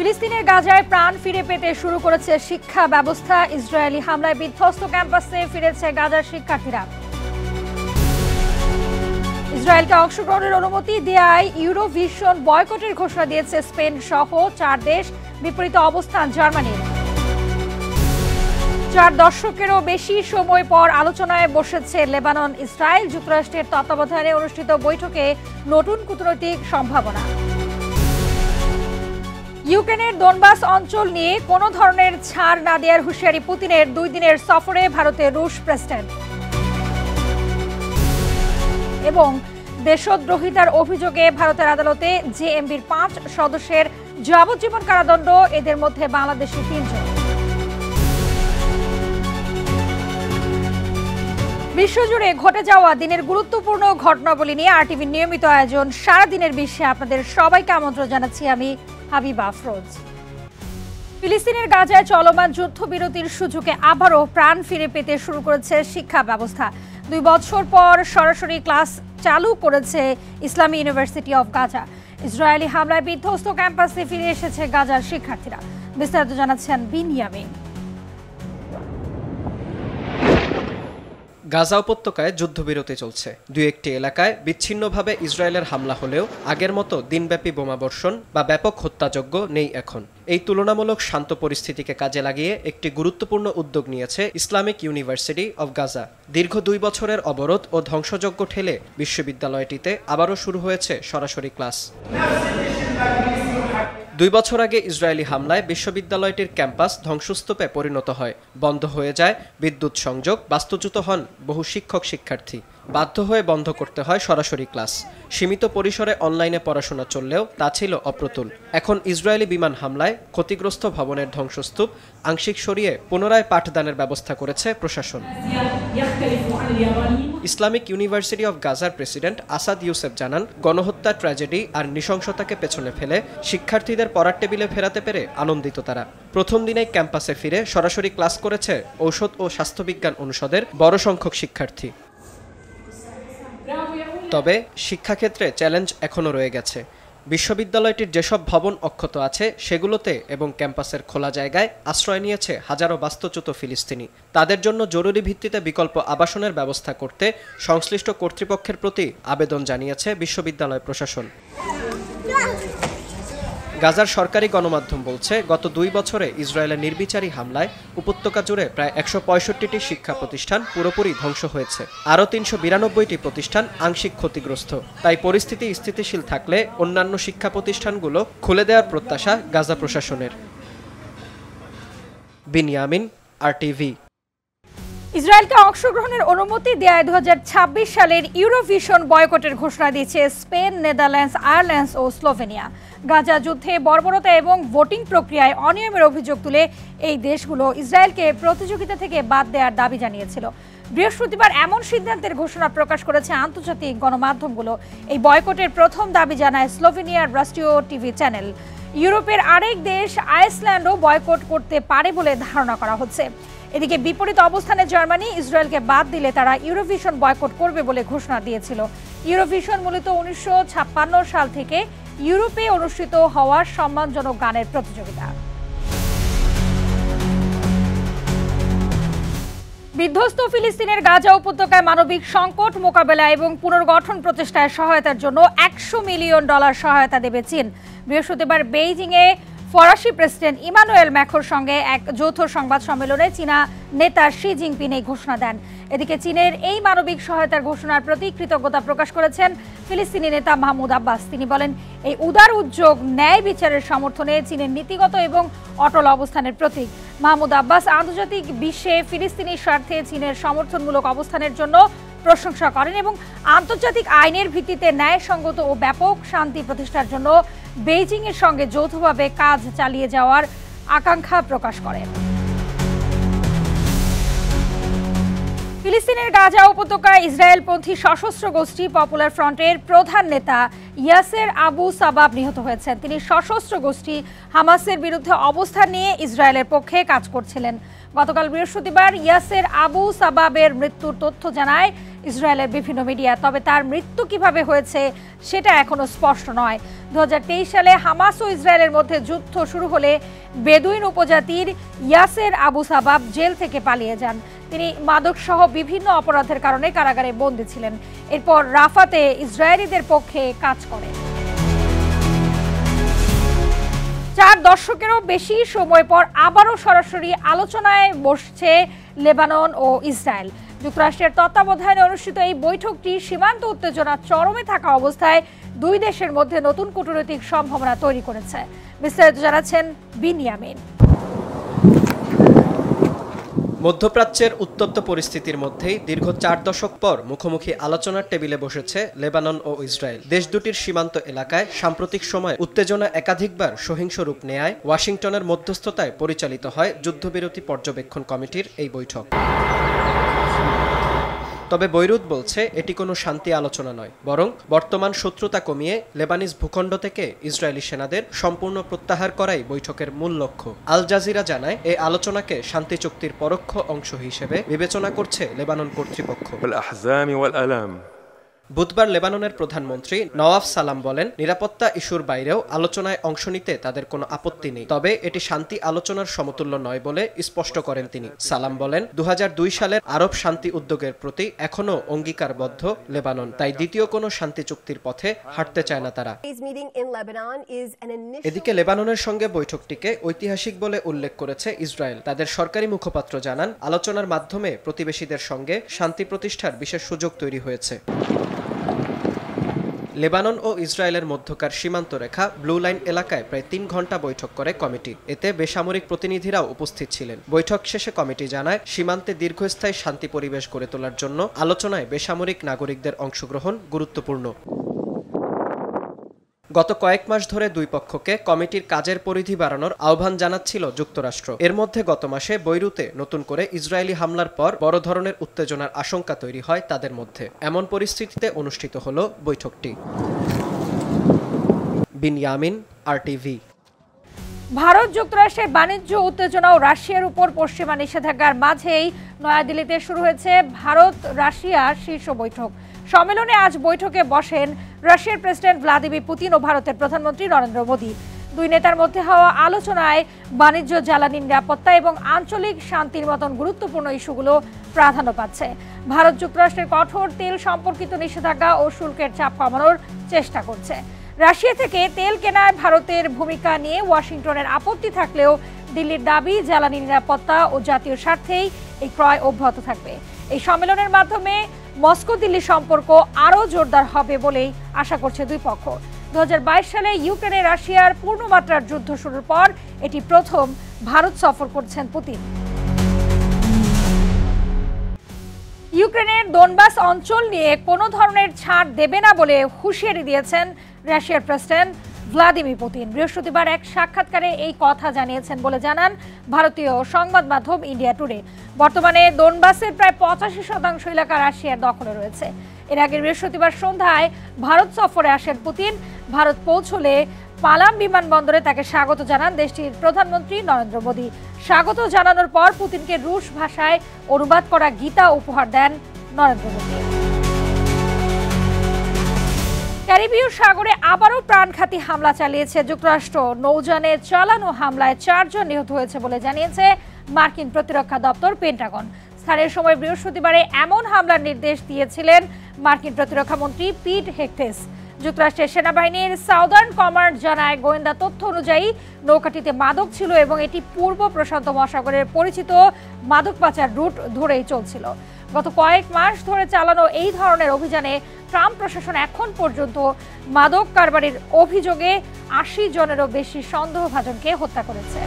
ফিলিস্তিনের গাজায় প্রাণ ফিরে পেতে শুরু করেছে শিক্ষা ব্যবস্থা। ইসরায়েলি হামলায় বিধ্বস্ত ক্যাম্পাসে ফিরেছে গাজার শিক্ষার্থীরা। ইসরায়েলকে অংশগ্রহণের অনুমতি দেওয়ায় ইউরোভিশন বয়কটের ঘোষণা দিয়েছে স্পেন সহ 4 দেশ। বিপরীত অবস্থান জার্মানির। 4 দশকেরও বেশি সময় পর আলোচনায় বসেছে লেবানন। ইসরায়েল যুক্তরাষ্ট্রের তত্ত্বাবধানে অনুষ্ঠিত বৈঠকে নতুন কূটনৈতিক সম্ভাবনা। ইউক্রেনের দোনবাস অঞ্চল নিয়ে কোনো ধরনের ছাড় না দেওয়ার হুঁশিয়ারি পুতিনের। 2 দিনের সফরে ভারতে রুশ প্রেসিডেন্ট। এবং দেশদ্রোহিতার অভিযোগে ভারতের আদালতে জেএমবির 5 সদস্যের যাবজ্জীবন কারাদণ্ড, এদের মধ্যে বাংলাদেশি 3 জন। বিশ্বজুড়ে ঘটে যাওয়া দিনের গুরুত্বপূর্ণ ঘটনাবলী নিয়ে আরটিভির নিয়মিত আয়োজন সারাদিনের বিশ্বে আপনাদের সবাইকে আমন্ত্রণ জানাচ্ছি আমি হাবিবা আফরোজ। ফিলিস্তিনের গাজায় চলমান যুদ্ধবিরতির সুযোগে আবারও প্রাণ ফিরে পেতে শুরু করেছে শিক্ষা ব্যবস্থা। 2 বছর পর সরাসরি ক্লাস চালু করেছে ইসলামী ইউনিভার্সিটি অব গাজা। ইসরায়েলি হামলায় বিধ্বস্ত ক্যাম্পাসে ফিরে এসেছে গাজার শিক্ষার্থীরা। বিস্তারিত জানাচ্ছেন বিনিয়ামিন। গাজা উপত্যকায় যুদ্ধবিরতি চলছে। 2-1টি এলাকায় বিচ্ছিন্নভাবে ইসরায়েলের হামলা হলেও আগের মতো দিনব্যাপী বোমাবর্ষণ বা ব্যাপক হত্যাযজ্ঞ নেই এখন। এই তুলনামূলক শান্ত পরিস্থিতিকে কাজে লাগিয়ে একটি গুরুত্বপূর্ণ উদ্যোগ নিয়েছে ইসলামিক ইউনিভার্সিটি অব গাজা। দীর্ঘ 2 বছরের অবরোধ ও ধ্বংসযজ্ঞ ঠেলে বিশ্ববিদ্যালয়টিতে আবারও শুরু হয়েছে সরাসরি ক্লাস। 2 বছর আগে ইসরায়েলি হামলায় বিশ্ববিদ্যালয়টির ক্যাম্পাস ধ্বংসস্তূপে পরিণত হয়। বন্ধ হয়ে যায় বিদ্যুৎ সংযোগ, বাস্তুচ্যুত হন বহু শিক্ষক শিক্ষার্থী। বাধ্য হয়ে বন্ধ করতে হয় সরাসরি ক্লাস। সীমিত পরিসরে অনলাইনে পড়াশোনা চললেও তা ছিল অপ্রতুল। এখন ইসরায়েলি বিমান হামলায় ক্ষতিগ্রস্ত ভবনের ধ্বংসস্তূপ আংশিক সরিয়ে পুনরায় পাঠদানের ব্যবস্থা করেছে প্রশাসন। ইসলামিক ইউনিভার্সিটি অব গাজার প্রেসিডেন্ট আসাদ ইউসেফ জানান, গণহত্যা, ট্র্যাজেডি আর নৃশংসতাকে পেছনে ফেলে শিক্ষার্থীদের পড়ার টেবিলে ফেরাতে পেরে আনন্দিত তারা। প্রথম দিনেই ক্যাম্পাসে ফিরে সরাসরি ক্লাস করেছে ঔষধ ও স্বাস্থ্যবিজ্ঞান অনুষদের বড় সংখ্যক শিক্ষার্থী। তবে শিক্ষাক্ষেত্রে চ্যালেঞ্জ এখনও রয়ে গেছে। বিশ্ববিদ্যালয়টির যেসব ভবন অক্ষত আছে সেগুলোতে এবং ক্যাম্পাসের খোলা জায়গায় আশ্রয় নিয়েছে হাজারো বাস্তুচ্যুত ফিলিস্তিনি। তাদের জন্য জরুরি ভিত্তিতে বিকল্প আবাসনের ব্যবস্থা করতে সংশ্লিষ্ট কর্তৃপক্ষের প্রতি আবেদন জানিয়েছে বিশ্ববিদ্যালয় প্রশাসন। গাজার সরকারি গণমাধ্যম বলছে, গত 2 বছরে ইসরায়েলের নির্বিচারী হামলায় উপত্যকা জুড়ে প্রায় 165টি শিক্ষা প্রতিষ্ঠান পুরোপুরি ধ্বংস হয়েছে। আরও 392টি প্রতিষ্ঠান আংশিক ক্ষতিগ্রস্ত। তাই পরিস্থিতি স্থিতিশীল থাকলে অন্যান্য শিক্ষা প্রতিষ্ঠানগুলো খুলে দেওয়ার প্রত্যাশা গাজা প্রশাসনের। বিনিয়ামিন, আরটিভি। ইসরায়েলকে অংশগ্রহণের অনুমতি দেওয়ায় 2026 সালের ইউরোভিশন বয়কটের ঘোষণা দিয়েছে স্পেন, নেদারল্যান্ডস, আয়ারল্যান্ড ও স্লোভেনিয়া। গাজা যুদ্ধে বর্বরতা এবং ভোটিং প্রক্রিয়ায় অনিয়মের অভিযোগ তুলে এই দেশগুলো ইসরায়েলকে প্রতিযোগিতা থেকে বাদ দেওয়ার দাবি জানিয়েছিল। বৃহস্পতিবার এমন সিদ্ধান্তের ঘোষণা প্রকাশ করেছে আন্তর্জাতিক গণমাধ্যমগুলো। এই বয়কটের প্রথম দাবি জানায় স্লোভেনিয়ার রাষ্ট্রীয় টিভি চ্যানেল। ইউরোপের আরেক দেশ আইসল্যান্ডও বয়কট করতে পারে বলে ধারণা করা হচ্ছে। এদিকে বিপরীত অবস্থানে জার্মানি ইসরায়েলকে বাদ দিলে তারা ইউরোভিশন বয়কট করবে বলে ঘোষণা দিয়েছিল। ইউরোভিশন মূলত 1956 সাল থেকে ইউরোপে অনুষ্ঠিত হওয়ার সম্মানজনক গানের প্রতিযোগিতা। বিধ্বস্ত ফিলিস্তিনের গাজা উপত্যকায় মানবিক সংকট মোকাবেলা এবং পুনর্গঠন প্রচেষ্টায় সহায়তার জন্য $100 মিলিয়ন সহায়তা দেবে চীন। বৃহস্পতিবার বেইজিংয়ে ফরাসি প্রেসিডেন্ট ইমানুয়েল ম্যাখোর সঙ্গে এক যৌথ সংবাদ সম্মেলনে চীনা নেতা শি জিনপিং এই ঘোষণা দেন। এদিকে চীনের এই মানবিক সহায়তার ঘোষণার প্রতি কৃতজ্ঞতা প্রকাশ করেছেন ফিলিস্তিনি নেতা মাহমুদ আব্বাস। তিনি বলেন, এই উদার উদ্যোগ ন্যায় বিচারের সমর্থনে চীনের নীতিগত এবং অটল অবস্থানের প্রতীক। মাহমুদ আব্বাস আন্তর্জাতিক বিশ্বে ফিলিস্তিনি স্বার্থে চীনের সমর্থনমূলক অবস্থানের জন্য প্রশংসা করেন এবং আন্তর্জাতিক আইনের ভিত্তিতে ন্যায়সঙ্গত ও ব্যাপক শান্তি প্রতিষ্ঠার জন্য বেইজিংয়ের সঙ্গে যৌথভাবে কাজ চালিয়ে যাওয়ার আকাঙ্ক্ষা প্রকাশ করেন। ফিলিস্তিনের গাজা উপত্যকায় ইসরায়েলপন্থী সশস্ত্র গোষ্ঠী পপুলার ফ্রন্টের প্রধান নেতা ইয়াসের আবু সাবাব নিহত হয়েছেন। তিনি সশস্ত্র গোষ্ঠী হামাসের বিরুদ্ধে অবস্থান নিয়ে ইসরায়েলের পক্ষে কাজ করছিলেন। গতকাল বৃহস্পতিবার ইয়াসের আবু সাবাবের মৃত্যুর তথ্য জানায় ইসরায়েলের বিভিন্ন মিডিয়া। তবে তার মৃত্যু কিভাবে হয়েছে সেটা এখনো স্পষ্ট নয়। 2023 সালে হামাস ও ইসরায়েলের মধ্যে যুদ্ধ শুরু হলে বেদুইন উপজাতির ইয়াসের আবু সাবাব জেল থেকে পালিয়ে যান। তিনি মাদকসহ বিভিন্ন অপরাধের কারণে কারাগারে বন্দী ছিলেন। এরপর রাফাতে ইসরায়েলিদের পক্ষে কাজ করেন। 4 দশকেরও বেশি সময় পর আবারও সরাসরি আলোচনায় বসছে লেবানন ও ইসরায়েল। যুক্তরাষ্ট্রের তত্ত্বাবধানে অনুষ্ঠিত এই বৈঠকটি সীমান্ত উত্তেজনা চরমে থাকা অবস্থায় দুই দেশের মধ্যে নতুন কূটনৈতিক সম্ভাবনা তৈরি করেছে। বিস্তারিত জানাচ্ছেন বিনিয়ামিন। মধ্যপ্রাচ্যের উত্তপ্ত পরিস্থিতির মধ্যেই দীর্ঘ 4 দশক পর মুখোমুখি আলোচনার টেবিলে বসেছে লেবানন ও ইসরায়েল। দেশ দুটির সীমান্ত এলাকায় সাম্প্রতিক সময়ে উত্তেজনা একাধিকবার সহিংস রূপ নেয় ওয়াশিংটনের মধ্যস্থতায় পরিচালিত হয় যুদ্ধবিরতি পর্যবেক্ষণ কমিটির এই বৈঠক। তবে বৈরুত বলছে এটি কোনো শান্তি আলোচনা নয়, বরং বর্তমান শত্রুতা কমিয়ে লেবানিজ ভূখণ্ড থেকে ইসরায়েলি সেনাদের সম্পূর্ণ প্রত্যাহার করাই বৈঠকের মূল লক্ষ্য। আল জাজিরা জানায় এই আলোচনাকে শান্তি চুক্তির পরোক্ষ অংশ হিসেবে বিবেচনা করছে লেবানন কর্তৃপক্ষ। বুধবার লেবাননের প্রধানমন্ত্রী নওয়াফ সালাম বলেন, নিরাপত্তা ইস্যুর বাইরেও আলোচনায় অংশ নিতে তাদের কোনো আপত্তি নেই, তবে এটি শান্তি আলোচনার সমতুল্য নয় বলে স্পষ্ট করেন তিনি। সালাম বলেন, 2002 সালের আরব শান্তি উদ্যোগের প্রতি এখনও অঙ্গীকারবদ্ধ লেবানন, তাই দ্বিতীয় কোনো শান্তি চুক্তির পথে হাঁটতে চায় না তারা। এদিকে লেবাননের সঙ্গে বৈঠকটিকে ঐতিহাসিক বলে উল্লেখ করেছে ইসরায়েল। তাদের সরকারি মুখপাত্র জানান, আলোচনার মাধ্যমে প্রতিবেশীদের সঙ্গে শান্তি প্রতিষ্ঠার বিশেষ সুযোগ তৈরি হয়েছে। লেবানন ও ইসরায়েলের মধ্যকার সীমান্ত রেখা ব্লু লাইন এলাকায় প্রায় 3 ঘন্টা বৈঠক করে কমিটি। এতে বেসামরিক প্রতিনিধিরাও উপস্থিত ছিলেন। বৈঠক শেষে কমিটি জানায়, সীমান্তে দীর্ঘস্থায়ী শান্তি পরিবেশ গড়ে তোলার জন্য আলোচনায় বেসামরিক নাগরিকদের অংশগ্রহণ গুরুত্বপূর্ণ। গত কয়েক মাস ধরে দুই পক্ষকে কমিটির কাজের পরিধি বাড়ানোর আহ্বান জানাচ্ছিল যুক্তরাষ্ট্র। এর মধ্যে গত মাসে বৈরুতে নতুন করে ইসরায়েলি হামলার পর বড় ধরনের উত্তেজনার আশঙ্কা তৈরি হয় তাদের মধ্যে। এমন পরিস্থিতিতে অনুষ্ঠিত হলো বৈঠকটি। বিনিয়ামিন, RTV। ভারত যুক্তরাষ্ট্রের বাণিজ্য উত্তেজনা ও রাশিয়ার উপর পশ্চিমা নিষেধাজ্ঞার মাঝেই নয়াদিল্লিতে শুরু হয়েছে ভারত রাশিয়া শীর্ষ বৈঠক। সম্মেলনে আজ বৈঠকে বসেন রাশিয়ার প্রেসিডেন্ট ভ্লাদিমির পুতিন ও ভারতের প্রধানমন্ত্রী নরেন্দ্র মোদী। দুই নেতার মধ্যে হওয়া আলোচনায় বাণিজ্য, জ্বালানি নিরাপত্তা এবং আঞ্চলিক শান্তির মতন গুরুত্বপূর্ণ ইস্যুগুলো প্রাধান্য পাচ্ছে। ভারত যুক্তরাষ্ট্রের কঠোর তেল সম্পর্কিত নিষেধাজ্ঞা ও শুল্কের চাপ কমানোর চেষ্টা করছে। রাশিয়া থেকে তেল কেনায় ভারতের ভূমিকা নিয়ে ওয়াশিংটনের আপত্তি থাকলেও দিল্লির দাবি, জ্বালানি নিরাপত্তা ও জাতীয় স্বার্থেই এই ক্রয় অব্যাহত থাকবে। এই সম্মেলনের মাধ্যমে মস্কো দিল্লি সম্পর্ক আরও জোরদার হবে বলেই আশা করছে দুই পক্ষ। 2022 সালে ইউক্রেনে রাশিয়ার পূর্ণমাত্রার যুদ্ধ শুরুর পর এটি প্রথম ভারত সফর করছেন পুতিন। ইউক্রেনের দোনবাস অঞ্চল নিয়ে কোনো ধরনের ছাড় দেবে না বলে হুঁশিয়ারি দিয়েছেন রাশিয়ার প্রেসিডেন্ট ভ্লাদিমির পুতিন। বৃহস্পতিবার এক সাক্ষাৎকারে এই কথা জানিয়েছেন বলে জানান ভারতীয় সংবাদ মাধ্যম ইন্ডিয়া টুডে। বর্তমানে দোনবাসের প্রায় 85% এলাকা রাশিয়ার দখলে রয়েছে। এর আগে বৃহস্পতিবার সন্ধ্যায় ভারত সফরে আসেন পুতিন। ভারত পৌঁছলে পালাম বিমানবন্দরে তাকে স্বাগত জানান দেশটির প্রধানমন্ত্রী নরেন্দ্র মোদী। স্বাগত জানানোর পর পুতিনকে রুশ ভাষায় অনুবাদ করা গীতা উপহার দেন নরেন্দ্র মোদী। ক্যারিবীয় সাগরে আবারও প্রাণঘাতী হামলা চালিয়েছে যুক্তরাষ্ট্র। নৌযানে চালানো হামলায় 4 জন নিহত হয়েছে বলে জানিয়েছে মার্কিন প্রতিরক্ষা দপ্তর পেন্টাগন। স্থানীয় সময় বৃহস্পতিবারে এমন হামলার নির্দেশ দিয়েছিলেন মার্কিন প্রতিরক্ষা মন্ত্রী পিট হেগসেস। যুক্তরাষ্ট্রের সেনাবাহিনীর সাউদার্ন কমান্ড জানায়, গোয়েন্দা তথ্য অনুযায়ী নৌকাটিতে মাদক ছিল এবং এটি পূর্ব প্রশান্ত মহাসাগরের পরিচিত মাদক পাচার রুট ধরেই চলছিল। গত কয়েক মাস ধরে চালানো এই ধরনের অভিযানে ট্রাম্প প্রশাসন এখন পর্যন্ত মাদক কারবারির অভিযোগে 80 জনেরও বেশি সন্দেহভাজনকে হত্যা করেছে।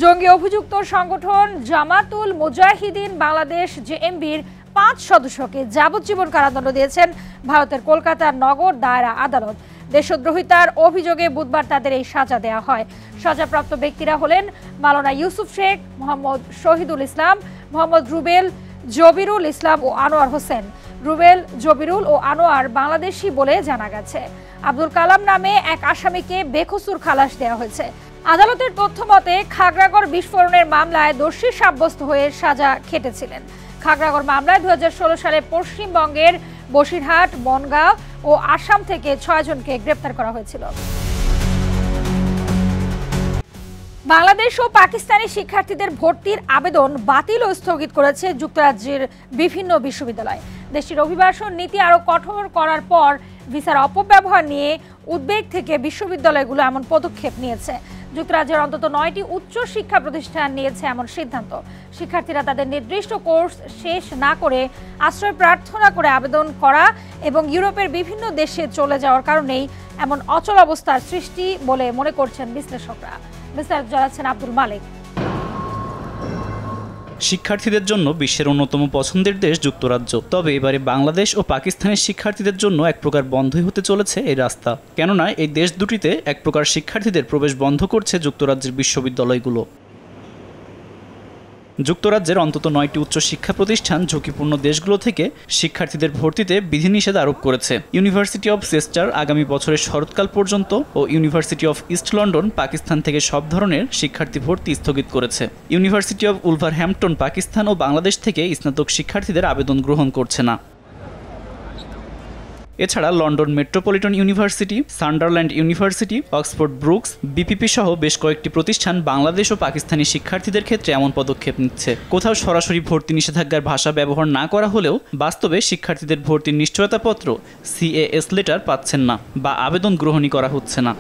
জঙ্গি অভিযুক্ত সংগঠন জামাতুল মুজাহিদিন বাংলাদেশ জেএমবির 5 সদস্যকে যাবজ্জীবন কারাদণ্ড দিয়েছেন ভারতের কলকাতার নগর দায়রা আদালত। দেশদ্রোহিতার অভিযোগে বুধবার তাদের এই সাজা দেওয়া হয়। সাজাপ্রাপ্ত ব্যক্তিরা হলেন মাওলানা ইউসুফ শেখ, মোহাম্মদ শহীদুল ইসলাম, মোহাম্মদ রুবেল, জবিরুল ইসলাম ও আনোয়ার হোসেন। রুবেল, জবিরুল ও আনোয়ার বাংলাদেশি বলে জানা গেছে। আব্দুল কালাম নামে এক আসামিকে বেকসুর খালাস দেওয়া হয়েছে। আদালতের তথ্য মতে খাগড়াগড় বিস্ফোরণের মামলায় দোষী সাব্যস্ত হয়ে সাজা খেটেছিলেন। খাগড়াগড় মামলায় 2016 সালে পশ্চিমবঙ্গের বসিরহাট, বনগাঁ ও আসাম থেকে 6 জনকে গ্রেপ্তার করা হয়েছিল। বাংলাদেশ ও পাকিস্তানি শিক্ষার্থীদের ভর্তির আবেদন বাতিল ও স্থগিত করেছে যুক্তরাজ্যের বিভিন্ন বিশ্ববিদ্যালয়। দেশটির অভিবাসন নীতি আরও কঠোর করার পর ভিসার অপব্যবহার নিয়ে উদ্বেগ থেকে বিশ্ববিদ্যালয়গুলো এমন পদক্ষেপ নিয়েছে। যুক্তরাজ্যের অন্তত 9টি উচ্চ শিক্ষা প্রতিষ্ঠান নিয়েছে এমন সিদ্ধান্ত। শিক্ষার্থীরা তাদের নির্দিষ্ট কোর্স শেষ না করে আশ্রয় প্রার্থনা করে আবেদন করা এবং ইউরোপের বিভিন্ন দেশে চলে যাওয়ার কারণেই এমন অচল অবস্থার সৃষ্টি বলে মনে করছেন বিশ্লেষকরা। বিস্তারিত জানাচ্ছেন আব্দুল মালিক। শিক্ষার্থীদের জন্য বিশ্বের অন্যতম পছন্দের দেশ যুক্তরাজ্য। তবে এবারে বাংলাদেশ ও পাকিস্তানের শিক্ষার্থীদের জন্য এক প্রকার বন্ধই হতে চলেছে এই রাস্তা। কেননা এই দেশ দুটিতে এক প্রকার শিক্ষার্থীদের প্রবেশ বন্ধ করছে যুক্তরাজ্যের বিশ্ববিদ্যালয়গুলো। যুক্তরাজ্যের অন্তত 9টি উচ্চ শিক্ষা প্রতিষ্ঠান ঝুঁকিপূর্ণ দেশগুলো থেকে শিক্ষার্থীদের ভর্তিতে বিধিনিষেধ আরোপ করেছে। ইউনিভার্সিটি অব চেস্টার আগামী বছরের শরৎকাল পর্যন্ত ও university of east London Pakistan থেকে সব ধরনের শিক্ষার্থী ভর্তি স্থগিত করেছে। ইউনিভার্সিটি অব উলভারহ্যাম্পটন পাকিস্তান ও বাংলাদেশ থেকে স্নাতক শিক্ষার্থীদের আবেদন গ্রহণ করছে না। এছাড়া London Metropolitan university, Sunderland university, Oxford Brookes, BPP সহ বেশ কয়েকটি প্রতিষ্ঠান বাংলাদেশ ও পাকিস্তানি শিক্ষার্থীদের ক্ষেত্রে এমন পদক্ষেপ নিচ্ছে। কোথাও সরাসরি ভর্তি নিষেধাজ্ঞার ভাষা ব্যবহার না করা হলেও বাস্তবে শিক্ষার্থীদের ভর্তির নিশ্চয়তাপত্র CAS লেটার পাচ্ছেন না বা আবেদন গ্রহণই করা হচ্ছে না।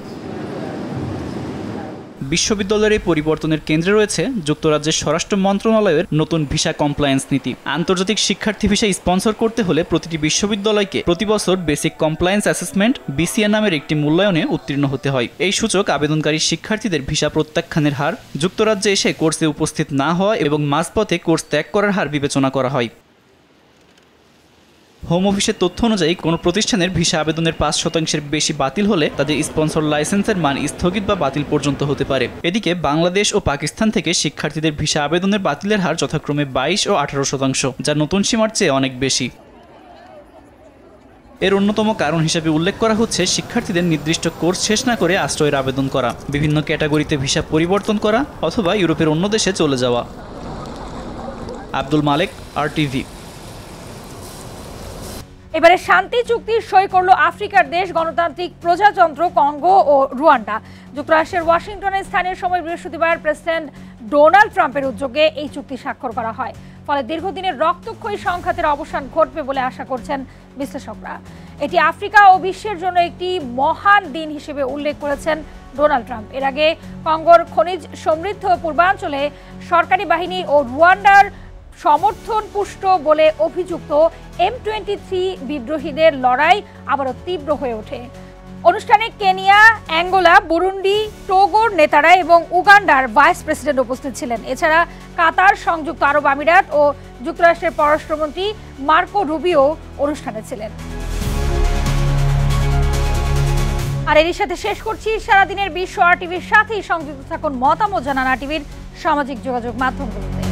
বিশ্ববিদ্যালয়ের এই পরিবর্তনের কেন্দ্রে রয়েছে যুক্তরাজ্যের স্বরাষ্ট্র মন্ত্রণালয়ের নতুন ভিসা কমপ্লায়েন্স নীতি। আন্তর্জাতিক শিক্ষার্থী ভিসা স্পন্সর করতে হলে প্রতিটি বিশ্ববিদ্যালয়কে প্রতি বছর বেসিক কমপ্লায়েন্স অ্যাসেসমেন্ট BCA নামের একটি মূল্যায়নে উত্তীর্ণ হতে হয়। এই সূচক আবেদনকারী শিক্ষার্থীদের ভিসা প্রত্যাখ্যানের হার, যুক্তরাজ্যে এসে কোর্সে উপস্থিত না হওয়া এবং মাঝপথে কোর্স ত্যাগ করার হার বিবেচনা করা হয়। হোম অফিসের তথ্য অনুযায়ী কোনো প্রতিষ্ঠানের ভিসা আবেদনের 5% বেশি বাতিল হলে তাদের স্পন্সর লাইসেন্সের মান স্থগিত বা বাতিল পর্যন্ত হতে পারে। এদিকে বাংলাদেশ ও পাকিস্তান থেকে শিক্ষার্থীদের ভিসা আবেদনের বাতিলের হার যথাক্রমে 22 ও 18%, যা নতুন সীমার চেয়ে অনেক বেশি। এর অন্যতম কারণ হিসেবে উল্লেখ করা হচ্ছে শিক্ষার্থীদের নির্দিষ্ট কোর্স শেষ না করে আশ্রয়ের আবেদন করা, বিভিন্ন ক্যাটাগরিতে ভিসা পরিবর্তন করা অথবা ইউরোপের অন্য দেশে চলে যাওয়া। আব্দুল মালিক, RTV। এবারে শান্তি চুক্তি সই করল আফ্রিকার দেশ গণতান্ত্রিক প্রজাতন্ত্র কঙ্গো ও রুয়ান্ডা। যুক্তরাষ্ট্রের ওয়াশিংটনে স্থানীয় সময় বৃহস্পতিবার প্রেসিডেন্ট ডোনাল্ড ট্রাম্পের উদ্যোগে এই চুক্তি স্বাক্ষর করা হয়। ফলে দীর্ঘদিনের রক্তক্ষয়ী সংঘাতের অবসান ঘটবে বলে আশা করছেন বিশ্লেষকরা। এটি আফ্রিকা ও বিশ্বের জন্য একটি মহান দিন হিসেবে উল্লেখ করেছেন ডোনাল্ড ট্রাম্প। এর আগে কঙ্গোর খনিজ সমৃদ্ধ পূর্বাঞ্চলে সরকারি বাহিনী ও রুয়ান্ডার সমর্থন পুষ্ট বলে অভিযুক্ত M23 বিদ্রোহীদের লড়াই আবারও তীব্র হয়ে ওঠে। অনুষ্ঠানে কেনিয়া, অ্যাঙ্গোলা, বুরুন্ডি, টোগোর নেতারা এবং উগান্ডার ভাইস প্রেসিডেন্ট উপস্থিত ছিলেন। এছাড়া কাতার, সংযুক্ত আরব আমিরাত ও যুক্তরাষ্ট্রের পররাষ্ট্রমন্ত্রী মার্কো রুবিও অনুষ্ঠানে ছিলেন। আর এর সাথে শেষ করছি সারাদিনের বিশ্ব RTVর সাথেই সংযুক্ত থাকুন, মতামত জানান RTVর সামাজিক যোগাযোগ মাধ্যমগুলোতে।